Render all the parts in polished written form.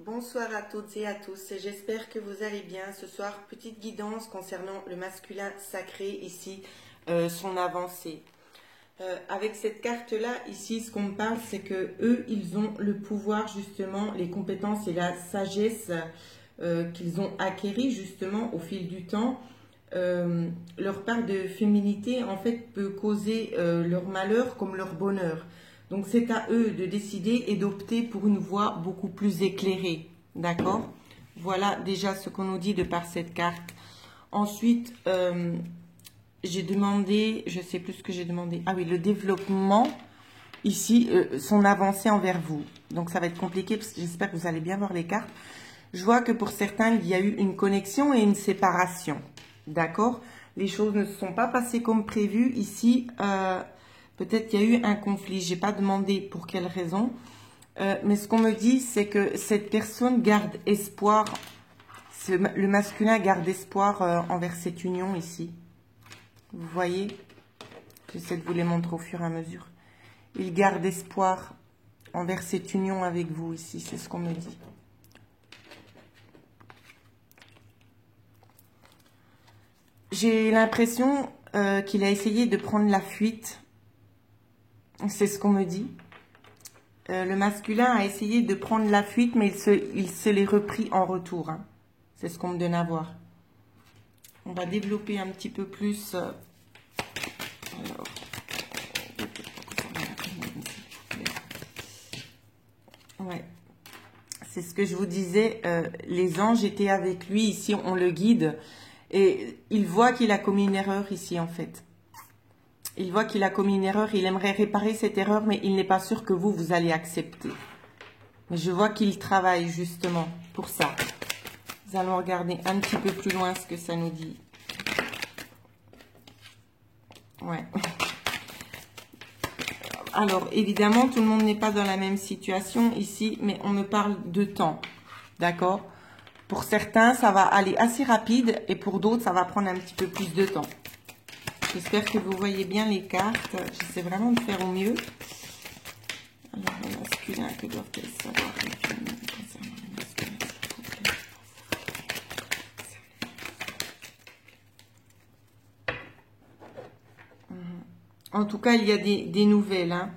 Bonsoir à toutes et à tous, j'espère que vous allez bien. Ce soir, petite guidance concernant le masculin sacré, ici, son avancée. Avec cette carte-là, ici, ce qu'on me parle, c'est que eux, ils ont le pouvoir, justement, les compétences et la sagesse qu'ils ont acquéries, justement, au fil du temps. Leur part de féminité, en fait, peut causer leur malheur comme leur bonheur. Donc, c'est à eux de décider et d'opter pour une voie beaucoup plus éclairée. D'accord? Voilà déjà ce qu'on nous dit de par cette carte. Ensuite, j'ai demandé, je sais plus ce que j'ai demandé. Ah oui, le développement, ici, son avancée envers vous. Donc, ça va être compliqué parce que j'espère que vous allez bien voir les cartes. Je vois que pour certains, il y a eu une connexion et une séparation. D'accord? Les choses ne se sont pas passées comme prévu. Ici, peut-être qu'il y a eu un conflit. Je n'ai pas demandé pour quelle raison. Mais ce qu'on me dit, c'est que cette personne garde espoir. Le masculin garde espoir envers cette union ici. Vous voyez? J'essaie de vous les montrer au fur et à mesure. Il garde espoir envers cette union avec vous ici. C'est ce qu'on me dit. J'ai l'impression qu'il a essayé de prendre la fuite. C'est ce qu'on me dit. Le masculin a essayé de prendre la fuite, mais il se l'est repris en retour. Hein. C'est ce qu'on me donne à voir. On va développer un petit peu plus. Alors. Ouais. C'est ce que je vous disais. Les anges étaient avec lui. Ici, on le guide. Et il voit qu'il a commis une erreur ici, en fait. Il voit qu'il a commis une erreur. Il aimerait réparer cette erreur, mais il n'est pas sûr que vous allez accepter. Mais je vois qu'il travaille justement pour ça. Nous allons regarder un petit peu plus loin ce que ça nous dit. Ouais. Alors, évidemment, tout le monde n'est pas dans la même situation ici, mais on me parle de temps. D'accord ? Pour certains, ça va aller assez rapide et pour d'autres, ça va prendre un petit peu plus de temps. J'espère que vous voyez bien les cartes. J'essaie vraiment de faire au mieux. Alors, le masculin, que doivent-elles savoir concernant le masculin, En tout cas, il y a des nouvelles. Hein.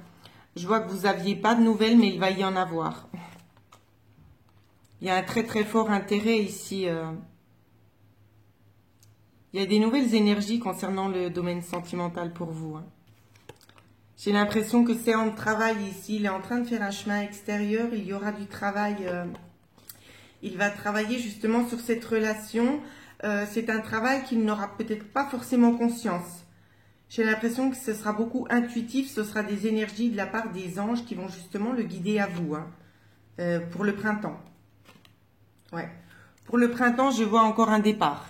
Je vois que vous n'aviez pas de nouvelles, mais il va y en avoir. Il y a un très très fort intérêt ici. Il y a des nouvelles énergies concernant le domaine sentimental pour vous. Hein. J'ai l'impression que c'est en travail ici. Il est en train de faire un chemin extérieur. Il y aura du travail. Il va travailler justement sur cette relation. C'est un travail qu'il n'aura peut-être pas forcément conscience. J'ai l'impression que ce sera beaucoup intuitif. Ce sera des énergies de la part des anges qui vont justement le guider à vous. Hein, pour le printemps. Ouais. Pour le printemps, je vois encore un départ.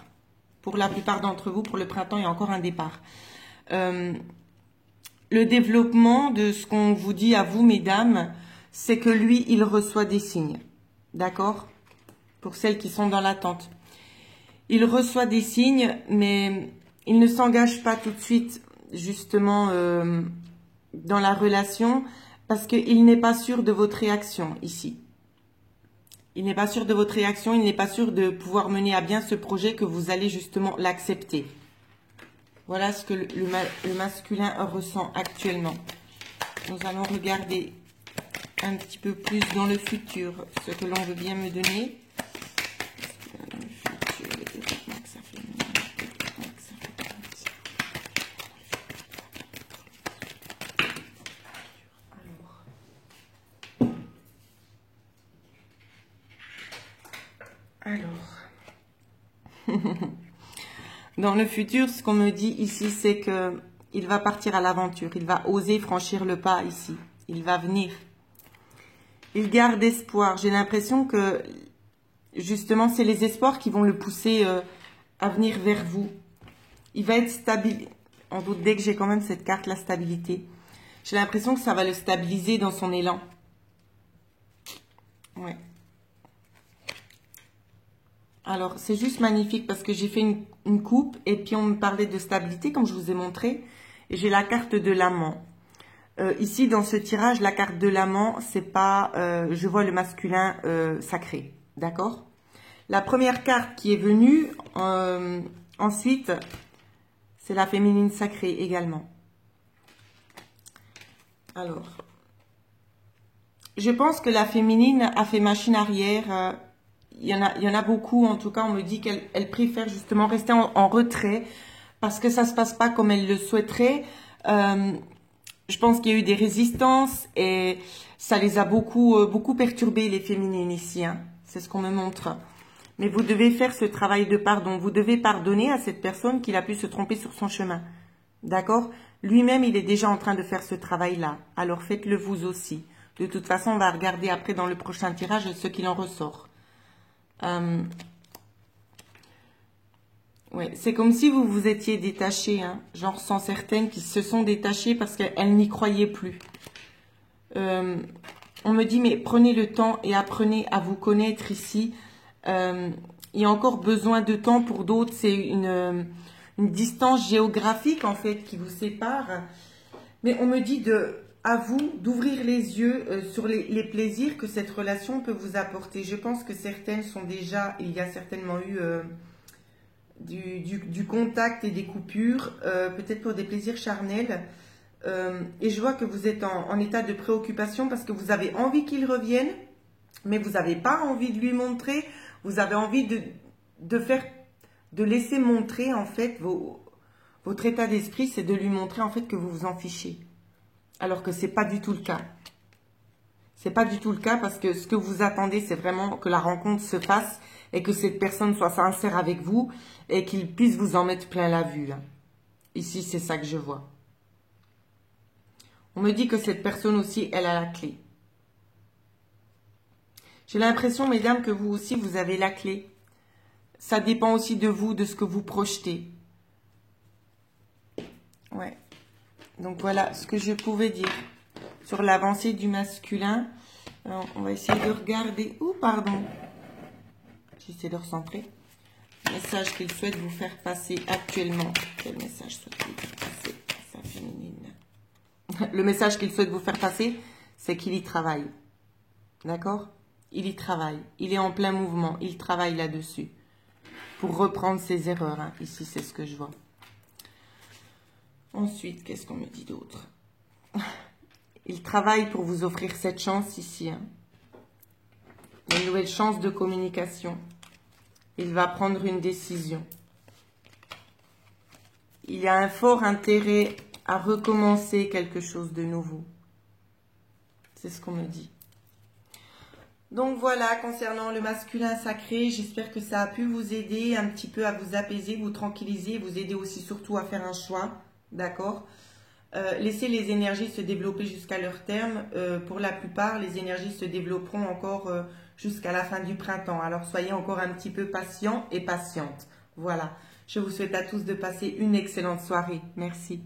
Pour la plupart d'entre vous, pour le printemps, il y a encore un départ. Le développement de ce qu'on vous dit à vous, mesdames, c'est que lui, il reçoit des signes. D'accord? Pour celles qui sont dans l'attente. Il reçoit des signes, mais il ne s'engage pas tout de suite, justement, dans la relation, parce qu'il n'est pas sûr de votre réaction ici. Il n'est pas sûr de votre réaction, il n'est pas sûr de pouvoir mener à bien ce projet que vous allez justement l'accepter. Voilà ce que le masculin ressent actuellement. Nous allons regarder un petit peu plus dans le futur ce que l'on veut bien me donner. Alors, dans le futur, ce qu'on me dit ici, c'est que il va partir à l'aventure. Il va oser franchir le pas ici. Il va venir. Il garde espoir. J'ai l'impression que, justement, c'est les espoirs qui vont le pousser à venir vers vous. Il va être stable. En doute, dès que j'ai quand même cette carte, la stabilité. J'ai l'impression que ça va le stabiliser dans son élan. Ouais. Alors, c'est juste magnifique parce que j'ai fait une coupe et puis on me parlait de stabilité comme je vous ai montré. Et j'ai la carte de l'amant. Ici, dans ce tirage, la carte de l'amant, c'est pas... je vois le masculin sacré. D'accord? La première carte qui est venue, ensuite, c'est la féminine sacrée également. Alors, je pense que la féminine a fait machine arrière. Il y en a beaucoup, en tout cas, on me dit qu'elle préfère justement rester en retrait parce que ça se passe pas comme elle le souhaiterait. Je pense qu'il y a eu des résistances et ça les a beaucoup perturbées, les féminines ici. Hein. C'est ce qu'on me montre. Mais vous devez faire ce travail de pardon. Vous devez pardonner à cette personne qu'il a pu se tromper sur son chemin. D'accord? Lui-même, il est déjà en train de faire ce travail-là. Alors faites-le vous aussi. De toute façon, on va regarder après dans le prochain tirage ce qu'il en ressort. Ouais, c'est comme si vous vous étiez détaché. Hein. J'en ressens certaines qui se sont détachées parce qu'elles n'y croyaient plus. On me dit, mais prenez le temps et apprenez à vous connaître ici. Il y a encore besoin de temps pour d'autres. C'est une distance géographique, en fait, qui vous sépare. Mais on me dit à vous d'ouvrir les yeux sur les plaisirs que cette relation peut vous apporter. Je pense que certaines sont déjà... Il y a certainement eu du contact et des coupures, peut-être pour des plaisirs charnels. Et je vois que vous êtes en état de préoccupation parce que vous avez envie qu'il revienne, mais vous n'avez pas envie de lui montrer. Vous avez envie de laisser montrer, en fait, votre état d'esprit, c'est de lui montrer, en fait, que vous vous en fichez. Alors que c'est pas du tout le cas. C'est pas du tout le cas parce que ce que vous attendez, c'est vraiment que la rencontre se fasse et que cette personne soit sincère avec vous et qu'il puisse vous en mettre plein la vue. Là. Ici, c'est ça que je vois. On me dit que cette personne aussi, elle a la clé. J'ai l'impression, mesdames, que vous aussi, vous avez la clé. Ça dépend aussi de vous, de ce que vous projetez. Ouais. Donc voilà ce que je pouvais dire sur l'avancée du masculin. Alors, on va essayer de regarder. Oh, pardon. J'essaie de recentrer. Le message qu'il souhaite vous faire passer actuellement. Quel message souhaite-t-il faire passer à sa féminine? Le message qu'il souhaite vous faire passer, c'est qu'il y travaille. D'accord? Il y travaille. Il est en plein mouvement. Il travaille là-dessus. Pour reprendre ses erreurs. Hein. Ici, c'est ce que je vois. Ensuite, qu'est-ce qu'on me dit d'autre? Il travaille pour vous offrir cette chance ici. Hein. Une nouvelle chance de communication. Il va prendre une décision. Il y a un fort intérêt à recommencer quelque chose de nouveau. C'est ce qu'on me dit. Donc voilà, concernant le masculin sacré, j'espère que ça a pu vous aider un petit peu à vous apaiser, vous tranquilliser, vous aider aussi surtout à faire un choix, d'accord? Laissez les énergies se développer jusqu'à leur terme. Pour la plupart, les énergies se développeront encore jusqu'à la fin du printemps. Alors soyez encore un petit peu patients et patientes. Voilà, je vous souhaite à tous de passer une excellente soirée. Merci.